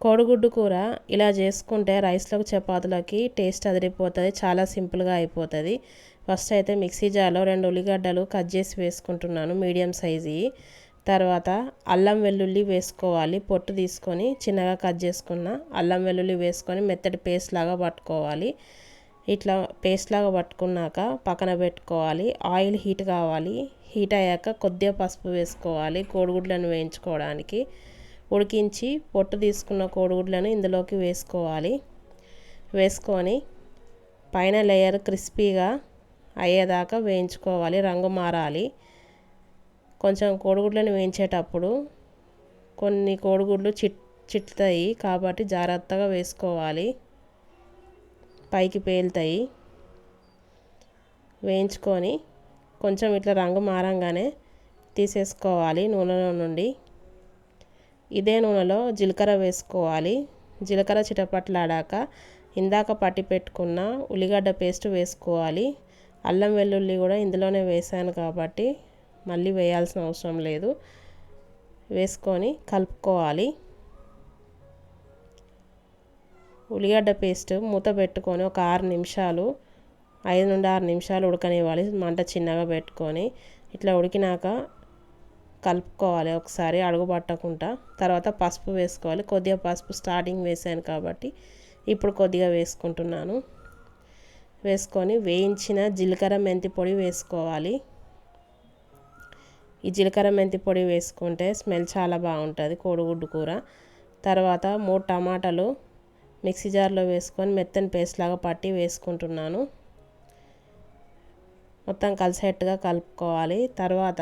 కోడిగుడ్డు కూర ఇలా చేసుకుంటే రైస్లోకి చపాతీలకి టేస్ట్ అదిరిపోతుంది. చాలా సింపుల్గా అయిపోతుంది. ఫస్ట్ అయితే మిక్సీ జార్లో 2 ఉల్లిగడ్డలు కట్ చేసి వేసుకుంటున్నాను, మీడియం సైజు. తర్వాత అల్లం వెల్లుల్లి వేసుకోవాలి. పొట్టు తీసుకొని చిన్నగా కట్ చేసుకున్న అల్లం వెల్లుల్లి వేసుకొని మెత్తటి పేస్ట్ లాగా పట్టుకోవాలి. ఇట్లా పేస్ట్ లాగా పట్టుకున్నాక పక్కన పెట్టుకోవాలి. ఆయిల్ హీట్ కావాలి. హీట్ అయ్యాక కొద్దిగా పసుపు వేసుకోవాలి కోడిగుడ్లను వేయించుకోవడానికి. ఉడికించి పొట్టు తీసుకున్న కోడిగుడ్లను ఇందులోకి వేసుకోవాలి. వేసుకొని పైన లేయర్ క్రిస్పీగా అయ్యేదాకా వేయించుకోవాలి, రంగు మారాలి. కొంచెం కోడిగుడ్లను వేయించేటప్పుడు కొన్ని కోడిగుడ్లు చిట్టుతాయి కాబట్టి జాగ్రత్తగా వేసుకోవాలి, పైకి పేలుతాయి. వేయించుకొని కొంచెం ఇట్లా రంగు మారంగానే తీసేసుకోవాలి నూనెలో నుండి. ఇదే నూనెలో జీలకర్ర వేసుకోవాలి. జీలకర్ర చిటపట్లాడాక ఇందాక పట్టి పెట్టుకున్న ఉల్లిగడ్డ పేస్ట్ వేసుకోవాలి. అల్లం వెల్లుల్లి కూడా ఇందులోనే వేసాను కాబట్టి మళ్ళీ వేయాల్సిన అవసరం లేదు. వేసుకొని కలుపుకోవాలి. ఉల్లిగడ్డ పేస్ట్ మూత పెట్టుకొని ఒక 6 నిమిషాలు 5 నుండి 6 నిమిషాలు ఉడకనివ్వాలి. మంట చిన్నగా పెట్టుకొని ఇట్లా ఉడికినాక కలుపుకోవాలి ఒకసారి అడుగు పట్టకుండా. తర్వాత పసుపు వేసుకోవాలి. కొద్దిగా పసుపు స్టార్టింగ్ వేసాను కాబట్టి ఇప్పుడు కొద్దిగా వేసుకుంటున్నాను. వేసుకొని వేయించిన జీలకర్ర మెంతి పొడి వేసుకోవాలి. ఈ జీలకర్ర మెంతి పొడి వేసుకుంటే స్మెల్ చాలా బాగుంటుంది కోడిగుడ్డు కూర. తర్వాత 3 టమాటాలు మిక్సీ జార్లో వేసుకొని మెత్తని పేస్ట్ లాగా పట్టి వేసుకుంటున్నాను. మొత్తం కలిసేట్టుగా కలుపుకోవాలి. తర్వాత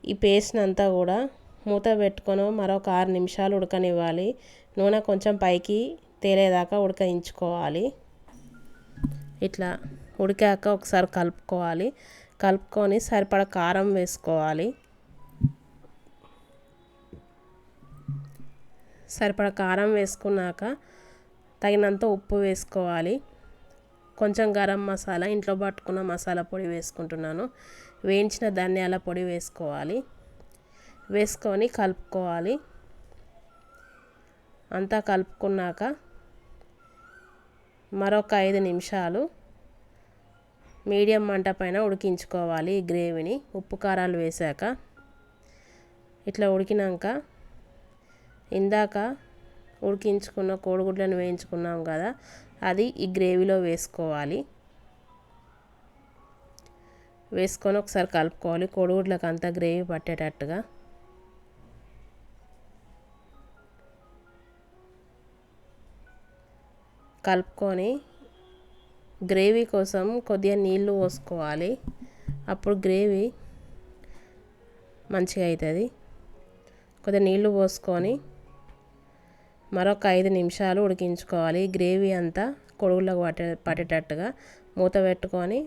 ఈ పేస్ట్ అంతా కూడా మూత పెట్టుకొని మరొక 6 నిమిషాలు ఉడకనివ్వాలి. నూనె కొంచెం పైకి తేలేదాకా ఉడకయించుకోవాలి. ఇట్లా ఉడికాక ఒకసారి కలుపుకోవాలి. కలుపుకొని సరిపడా కారం వేసుకోవాలి. సరిపడా కారం వేసుకున్నాక తగినంత ఉప్పు వేసుకోవాలి. కొంచెం గరం మసాలా, ఇంట్లో పట్టుకున్న మసాలా పొడి వేసుకుంటున్నాను. వేయించిన ధనియాల పొడి వేసుకోవాలి. వేసుకొని కలుపుకోవాలి. అంతా కలుపుకున్నాక మరొక 5 నిమిషాలు మీడియం మంట పైన ఉడికించుకోవాలి ఈ గ్రేవీని. ఉప్పు కారాలు వేసాక ఇట్లా ఉడికినాక ఇందాక ఉడికించుకున్న కోడిగుడ్లను వేయించుకున్నాం కదా, అది ఈ గ్రేవీలో వేసుకోవాలి. వేసుకొని ఒకసారి కలుపుకోవాలి కోడిగుడ్లకు అంతా గ్రేవీ పట్టేటట్టుగా. కలుపుకొని గ్రేవీ కోసం కొద్దిగా నీళ్ళు పోసుకోవాలి. అప్పుడు గ్రేవీ మంచిగా అవుతుంది. కొద్దిగా నీళ్ళు పోసుకొని మరొక 5 నిమిషాలు ఉడికించుకోవాలి. గ్రేవీ అంతా కోడిగుడ్లకు పట్టేటట్టుగా మూత పెట్టుకొని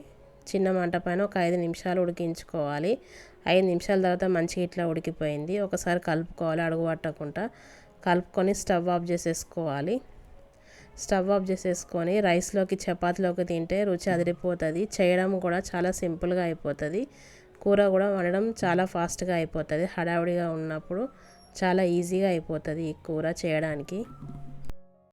చిన్న మంట పైన ఒక 5 నిమిషాలు ఉడికించుకోవాలి. 5 నిమిషాల తర్వాత మంచిగా ఇట్లా ఉడికిపోయింది. ఒకసారి కలుపుకోవాలి అడుగు పట్టకుండా. కలుపుకొని స్టవ్ ఆఫ్ చేసేసుకోవాలి. స్టవ్ ఆఫ్ చేసేసుకొని రైస్లోకి చపాతీలోకి తింటే రుచి అదిరిపోతుంది. చేయడం కూడా చాలా సింపుల్గా అయిపోతుంది. కూర కూడా వండడం చాలా ఫాస్ట్గా అయిపోతుంది. హడావుడిగా ఉన్నప్పుడు చాలా ఈజీగా అయిపోతుంది ఈ కూర చేయడానికి.